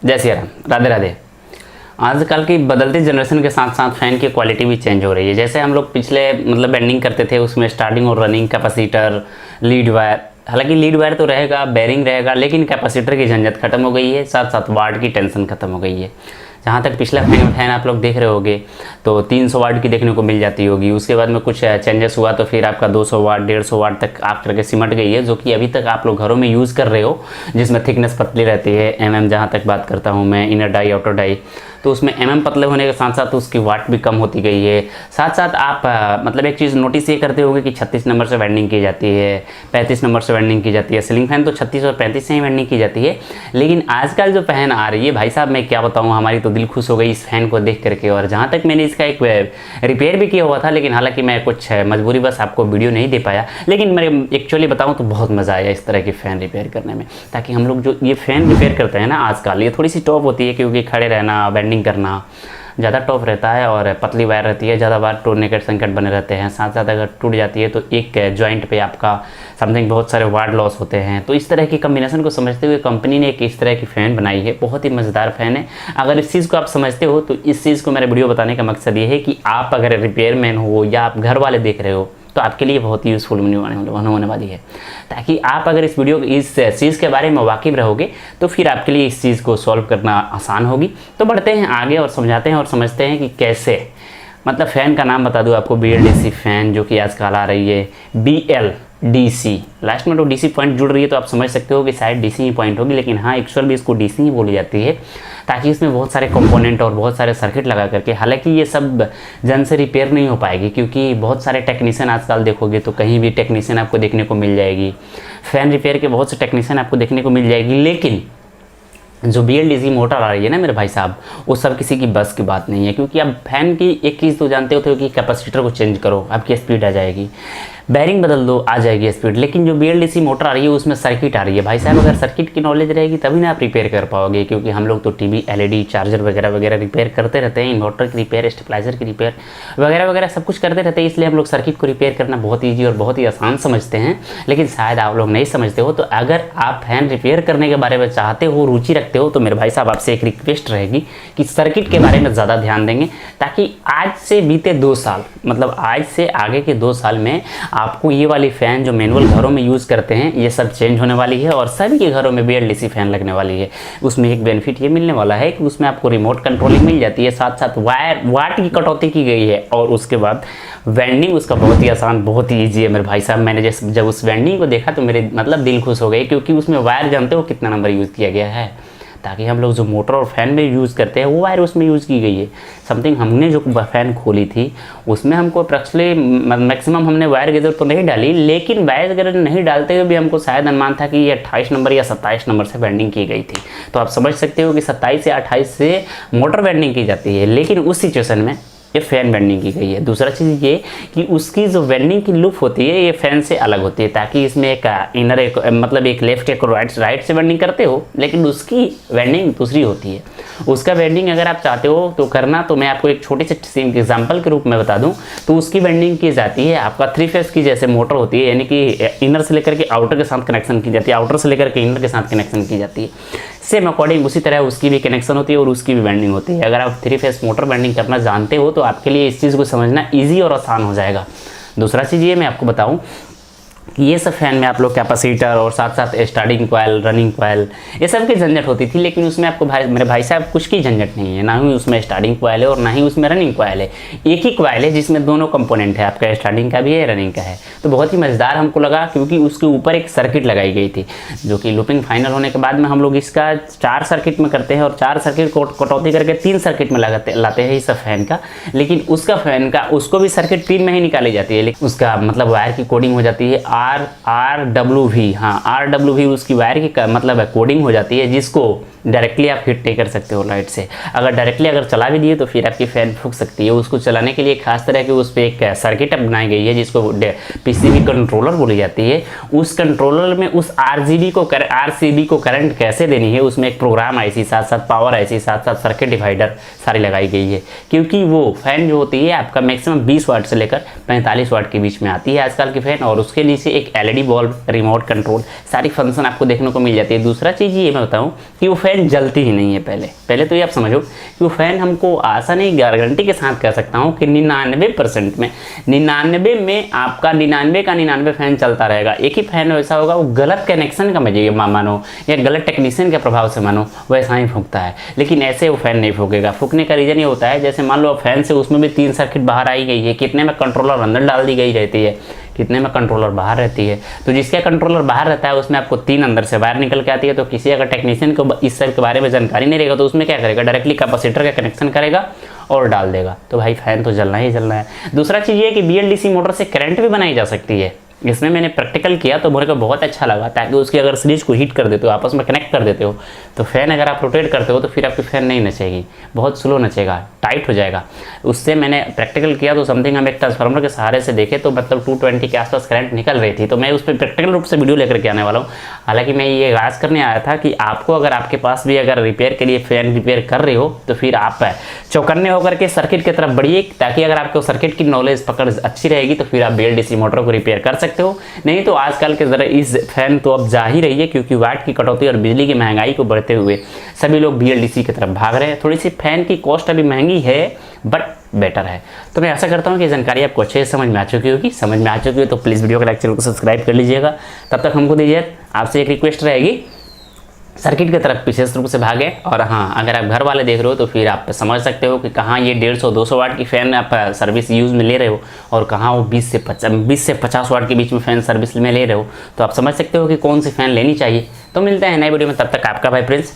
जय श्री राम, राधे राधे। आजकल की बदलती जनरेशन के साथ साथ फ़ैन की क्वालिटी भी चेंज हो रही है। जैसे हम लोग पिछले मतलब बेंडिंग करते थे, उसमें स्टार्टिंग और रनिंग, कैपेसिटर, लीड वायर, हालांकि लीड वायर तो रहेगा, बेरिंग रहेगा, लेकिन कैपेसिटर की झंझट खत्म हो गई है, साथ साथ वाट की टेंशन खत्म हो गई है। जहाँ तक पिछला फैन आप लोग देख रहे होगे तो 300 वाट की देखने को मिल जाती होगी। उसके बाद में कुछ चेंजेस हुआ तो फिर आपका 200 वाट 150 वाट तक आप करके सिमट गई है, जो कि अभी तक आप लोग घरों में यूज़ कर रहे हो, जिसमें थिकनेस पतली रहती है। जहाँ तक बात करता हूँ मैं, इनर डाई आउटर डाई, तो उसमें पतले होने के साथ साथ उसकी वाट भी कम होती गई है। साथ साथ आप मतलब एक चीज़ नोटिस ये करते होंगे कि 36 नंबर से वेंडिंग की जाती है, 35 नंबर से वेंडिंग की जाती है। सीलिंग फैन तो 36 और 35 से ही वेंडिंग की जाती है। लेकिन आजकल जो फैन आ रही है भाई साहब, मैं क्या बताऊँ, हमारी तो दिल खुश हो गई इस फैन को देख करके। और जहाँ तक मैंने इसका एक रिपेयर भी किया हुआ था, लेकिन हालांकि मैं कुछ मजबूरी बस आपको वीडियो नहीं दे पाया, लेकिन मैं एक्चुअली बताऊँ तो बहुत मज़ा आया इस तरह की फ़ैन रिपेयर करने में। ताकि हम लोग जो ये फ़ैन रिपेयर करते हैं ना आजकल, ये थोड़ी सी टॉप होती है, क्योंकि खड़े रहना, बेंडिंग करना ज़्यादा टॉप रहता है और पतली वायर रहती है, ज़्यादा बार टूटने के संकट बने रहते हैं। साथ साथ अगर टूट जाती है तो एक जॉइंट पे आपका समथिंग बहुत सारे वाट लॉस होते हैं। तो इस तरह की कम्बिनेशन को समझते हुए कंपनी ने एक इस तरह की फ़ैन बनाई है, बहुत ही मज़ेदार फ़ैन है। अगर इस चीज़ को आप समझते हो तो इस चीज़ को मेरा वीडियो बताने का मकसद ये है कि आप अगर रिपेयरमैन हो या आप घर वाले देख रहे हो तो आपके लिए बहुत ही यूज़फुल होने वाली है। ताकि आप अगर इस वीडियो इस चीज़ के बारे में वाकिफ़ रहोगे तो फिर आपके लिए इस चीज़ को सॉल्व करना आसान होगी। तो बढ़ते हैं आगे और समझाते हैं और समझते हैं कि कैसे, मतलब फ़ैन का नाम बता दूं आपको, BLDC फ़ैन, जो कि आजकल आ रही है BLDC, लास्ट में तो DC पॉइंट जुड़ रही है तो आप समझ सकते हो कि शायद DC ही पॉइंट होगी, लेकिन हाँ एक्चुअल भी इसको DC ही बोली जाती है। ताकि इसमें बहुत सारे कंपोनेंट और बहुत सारे सर्किट लगा करके, हालांकि ये सब जन से रिपेयर नहीं हो पाएगी, क्योंकि बहुत सारे टेक्नीशियन आजकल देखोगे तो कहीं भी टेक्नीशियन आपको देखने को मिल जाएगी, फ़ैन रिपेयर के बहुत से टेक्नीशियन आपको देखने को मिल जाएगी। लेकिन जो BLDC मोटर आ रही है ना मेरे भाई साहब, वो सब किसी की बस की बात नहीं है। क्योंकि आप फैन की एक चीज़ तो जानते होते हो कि कैपेसिटर को चेंज करो, आपकी स्पीड आ जाएगी, बैरिंग बदल दो, आ जाएगी स्पीड। लेकिन जो BLDC मोटर आ रही है उसमें सर्किट आ रही है भाई साहब। अगर सर्किट की नॉलेज रहेगी तभी ना आप रिपेयर कर पाओगे, क्योंकि हम लोग तो टीवी, LED, चार्जर वगैरह वगैरह रिपेयर करते रहते हैं, इन्वर्टर की रिपेयर, स्टेबलाइजर की रिपेयर वगैरह वगैरह सब कुछ करते रहते हैं। इसलिए हम लोग सर्किट को रिपेयर करना बहुत ईजी और बहुत ही आसान समझते हैं। लेकिन शायद आप लोग नहीं समझते हो। तो अगर आप फैन रिपेयर करने के बारे में चाहते हो, रुचि रखते हो, तो मेरे भाई साहब आपसे एक रिक्वेस्ट रहेगी कि सर्किट के बारे में ज़्यादा ध्यान देंगे, ताकि आज से बीते 2 साल, मतलब आज से आगे के 2 साल में आपको ये वाली फ़ैन जो मैनुअल घरों में यूज़ करते हैं ये सब चेंज होने वाली है और सभी के घरों में BLDC फ़ैन लगने वाली है। उसमें एक बेनिफिट ये मिलने वाला है कि उसमें आपको रिमोट कंट्रोलिंग मिल जाती है, साथ साथ वाट की कटौती की गई है, और उसके बाद वेंडिंग उसका बहुत ही आसान, बहुत ही ईजी है मेरे भाई साहब। मैंने जब उस वेंडिंग को देखा तो मेरे मतलब दिल खुश हो गए, क्योंकि उसमें वायर जानते हो कितना नंबर यूज़ किया गया है, ताकि हम लोग जो मोटर और फैन में यूज़ करते हैं वो वायर उसमें यूज़ की गई है। समथिंग हमने जो फ़ैन खोली थी उसमें हमको अप्रॉक्सिमेटली मैक्सिमम हमने वायर गेजर तो नहीं डाली, लेकिन वायर गेजर नहीं डालते हुए भी हमको शायद अनुमान था कि ये 28 नंबर या 27 नंबर से वेंडिंग की गई थी। तो आप समझ सकते हो कि 27 या 28 से मोटर वेंडिंग की जाती है, लेकिन उस सिचुएशन में ये फ़ैन वेंडिंग की गई है। दूसरा चीज़ ये कि उसकी जो वेंडिंग की लूप होती है ये फ़ैन से अलग होती है, ताकि इसमें एक इनर एक मतलब एक लेफ्ट एक राइट से वेंडिंग करते हो, लेकिन उसकी वेंडिंग दूसरी होती है। उसका वेंडिंग अगर आप चाहते हो तो करना, तो मैं आपको एक छोटे से एग्जाम्पल के रूप में बता दूं तो उसकी वेंडिंग की जाती है आपका 3 फेस की जैसे मोटर होती है, यानी कि इनर से लेकर के आउटर के साथ कनेक्शन की जाती है, आउटर से लेकर के इनर के साथ कनेक्शन की जाती है। सेम अकॉर्डिंग उसी तरह उसकी भी कनेक्शन होती है और उसकी भी वेंडिंग होती है। अगर आप 3 फेस मोटर वेंडिंग करना जानते हो तो आपके लिए इस चीज़ को समझना ईजी और आसान हो जाएगा। दूसरा चीज़ ये मैं आपको बताऊं कि ये सब फैन में आप लोग कैपेसिटर और साथ साथ स्टार्टिंग कॉइल, रनिंग कॉइल, ये सब की झंझट होती थी, लेकिन उसमें आपको मेरे भाई साहब कुछ की झंझट नहीं है। ना ही उसमें स्टार्टिंग कॉइल है और ना ही उसमें रनिंग कॉइल है। एक ही कॉइल है जिसमें दोनों कंपोनेंट है, आपका स्टार्टिंग का भी है, रनिंग का है। तो बहुत ही मज़ेदार हमको लगा, क्योंकि उसके ऊपर एक सर्किट लगाई गई थी, जो कि लूपिंग फाइनल होने के बाद में हम लोग इसका 4 सर्किट में करते हैं और 4 सर्किट को कटौती करके 3 सर्किट में लाते हैं इस फैन का। लेकिन उसका फैन का उसको भी सर्किट 3 में ही निकाली जाती है, लेकिन उसका मतलब वायर की कोडिंग हो जाती है RWV, हाँ RWV उसकी वायर की मतलब कोडिंग हो जाती है, जिसको डायरेक्टली आप हिट नहीं कर सकते हो लाइट से। अगर डायरेक्टली अगर चला भी दिए तो फिर आपकी फ़ैन फूक सकती है। उसको चलाने के लिए खास तरह की उस पर एक सर्किट बनाई गई है, जिसको PCB कंट्रोलर बोली जाती है। उस कंट्रोलर में उस RCB को करंट कैसे देनी है, उसमें एक प्रोग्राम IC, साथ साथ पावर IC, साथ साथ सर्किट डिवाइडर सारी लगाई गई है। क्योंकि वो फ़ैन जो होती है आपका मैक्सिमम 20 वाट से लेकर 45 वाट के बीच में आती है आजकल की फ़ैन, और उसके लिए नीचे एक LED बल्ब, रिमोट कंट्रोल, सारी फंक्शन आपको देखने को मिल जाती है। दूसरा चीज़ ये मैं बताऊँ कि वो फ़ैन जलती ही नहीं है। पहले तो ये आप समझो कि वो फ़ैन हमको आशा नहीं गारंटी के साथ कह सकता हूँ कि 99% में 99 में आपका 99 का 99 फ़ैन चलता रहेगा। एक ही फ़ैन ऐसा होगा वो गलत कनेक्शन का मानो या गलत टेक्नीशियन के प्रभाव से मानो वैसा ही फूंकता है, लेकिन ऐसे वो फ़ैन नहीं फूकेगा। फूकने का रीज़न ये होता है, जैसे मान लो फैन से उसमें भी 3 सर्किट बाहर आई गई है, कितने में कंट्रोलर अंदर डाल दी गई रहती है, कितने में कंट्रोलर बाहर रहती है। तो जिसका कंट्रोलर बाहर रहता है उसमें आपको 3 अंदर से वायर निकल के आती है। तो किसी अगर टेक्नीशियन को इस सब के बारे में जानकारी नहीं रहेगा तो उसमें क्या करेगा, डायरेक्टली कैपेसिटर का कनेक्शन करेगा और डाल देगा। तो भाई फैन तो जलना ही जलना है। दूसरा चीज़ ये कि BLDC मोटर से करंट भी बनाई जा सकती है। इसमें मैंने प्रैक्टिकल किया तो मेरे को बहुत अच्छा लगा, ताकि उसकी अगर सीरीज को हीट कर देते हो, आपस में कनेक्ट कर देते हो, तो फैन अगर आप रोटेट करते हो तो फिर आपकी फैन नहीं नचेगी, बहुत स्लो नचेगा, टाइट हो जाएगा। उससे मैंने प्रैक्टिकल किया तो समथिंग हम एक ट्रांसफार्मर के सहारे से देखे तो मतलब 220 के आसपास करंट निकल रही थी। तो मैं उस पर प्रैक्टिकल रूप से वीडियो लेकर के आने वाला हूँ। हालांकि मैं ये गाज करने आया था कि आपको अगर आपके पास भी अगर रिपेयर के लिए फैन रिपेयर कर रहे हो तो फिर आप चौकन्ने होकर के सर्किट की तरफ बढ़िए, ताकि अगर आपको सर्किट की नॉलेज पकड़ अच्छी रहेगी तो फिर आप BLDC मोटर को रिपेयर कर सकते हो। नहीं तो आजकल के ज़रा इस फैन तो अब जा ही रही है, क्योंकि वाट की कटौती और बिजली की महंगाई को बढ़ते हुए सभी लोग BLDC की तरफ भाग रहे हैं। थोड़ी सी फैन की कॉस्ट अभी महंगी है बट बेटर है। तो मैं आशा करता हूँ कि जानकारी आपको अच्छे से समझ में आ चुकी होगी। समझ में आ चुकी हो तो प्लीज़ वीडियो को लाइक, चैनल को सब्सक्राइब कर लीजिएगा। तब तक हमको दीजिए, आपसे एक रिक्वेस्ट रहेगी, सर्किट की तरफ विशेष रूप से भागे। और हाँ, अगर आप घर वाले देख रहे हो तो फिर आप समझ सकते हो कि कहाँ ये 150-200 वाट की फ़ैन आप सर्विस यूज़ में ले रहे हो और कहाँ वो 20 से 50 वाट के बीच में फ़ैन सर्विस में ले रहे हो। तो आप समझ सकते हो कि कौन सी फ़ैन लेनी चाहिए। तो मिलते हैं नए वीडियो में, तब तक आपका भाई प्रिंस।